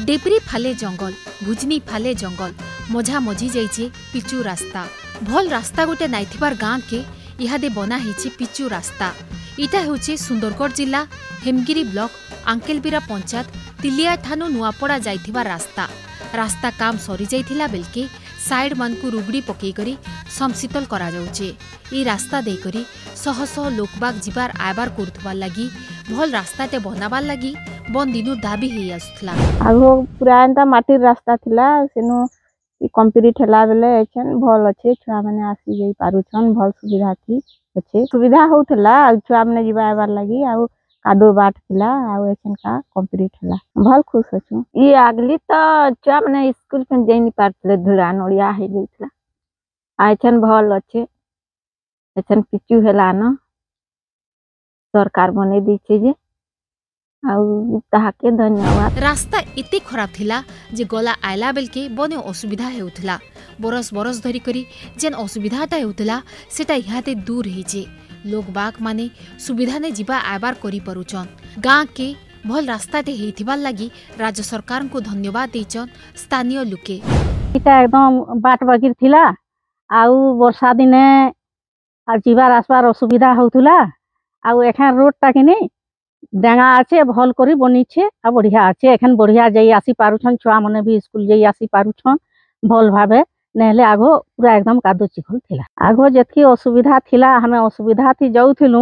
Debris फाले जंगल भुजनी फाले जंगल मझा मझी जाइए पिचु रास्ता भल रास्ता गोटे नाइथिबार गाँ के इहादे बना है पिचु रास्ता। इटा होचे सुंदरगढ़ जिला हेमगिरी ब्लॉक आंकेलबिरा पंचायत तिलिया ठानु नुआपड़ा जाइथिबा रास्ता। रास्ता काम सरी जाइथिला बेलके साइड मानकु रुगड़ी पकई करी समशीतल करा जाउचे। ई रास्ता देई करी शह शह लोकबाग जिबार आयबार करथुबार लागि भल रास्ताटे बनाबार लागि बन दिनु दाबी हेई आसुथला। आगो पुरानता माटीर रास्ता थिला सेनु कंक्रीट हैला बेले एछन भल अच्छे छुआ माने आसी जाई पारुछन भल सुविधा थी अच्छे सुविधा होथला छुआ माने जिबा आबार लागि आ कादो बाट थिला आ एछन का कंक्रीट हैला भल खुश अछु। ई आगली त छुआ माने स्कूल पे जेनी पारले धुरा नोड़िया हे गइथला आ एछन भल अच्छे एछन पिचु हैला न सरकार बने दी जे ताहाके धन्यवाद। रास्ता इते खराब थिला जे गला आयला बेलके बने असुविधा हेउथला। बरस बरस धरी करी जेन असुविधाटा हेउथला सेटा इहाते दूर हेजे। लोग बाग माने सुविधा ने जिबा आबार करी परुचन। गाँ के भल रास्ताटे हेइथिबार लागि राज्य सरकार को धन्यवाद देचन स्थानीय लोके। इटा एकदम बाट बगिर थिला आउ वर्षा दिने आ जिबार आसबार असुविधा होउथला आउ एखन रोड टा किने डेंगा आछे भल करी बनीछे आ बढ़िया आछे एखन बढ़िया जाई आसी पारुछन छुआ माने भी स्कूल जाई आसी पारुछन भल भाबे नेले आगो पूरा एकदम कादो चिखल थिला। आगो जेतकी असुविधा थिला हमें असुविधा थी जाउथिलु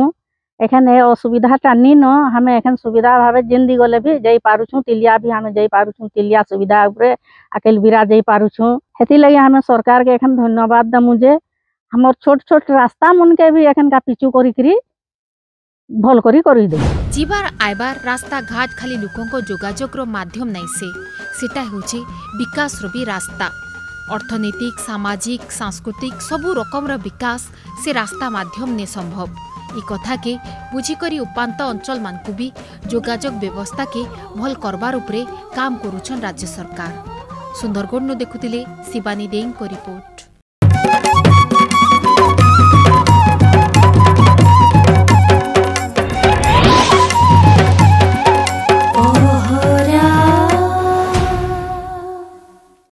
एखन ए असुविधा टा नी न हमें एखन सुविधा भाबे जिंदी गले भी जाई पारुछु तिलिया भी हमें जाई पारुछु तिलिया सुविधा ऊपर अकेलबिरा जाई पारुछु। हेती लगी हमें सरकार के एखन धन्यवाद दमु जे हमर छोट छोट रास्ता मन के भी एखन का पिचु करी करी भल करी दे। जीवार आयबार रास्ता घाट खाली लोकों को जोगाजोग रो माध्यम नहीं सेटा होचे विकास रो भी रास्ता। अर्थनैतिक सामाजिक सांस्कृतिक सबु रकम रो विकास से रास्ता माध्यम ने संभव। ई कथा के बुझिकरी उपांत अंचल मानकु भी जोगाजोग व्यवस्था के भल करबार उपरे काम करुछन राज्य सरकार। सुंदरगढ़ नु देखुतिले शिवानी देई को रिपोर्ट।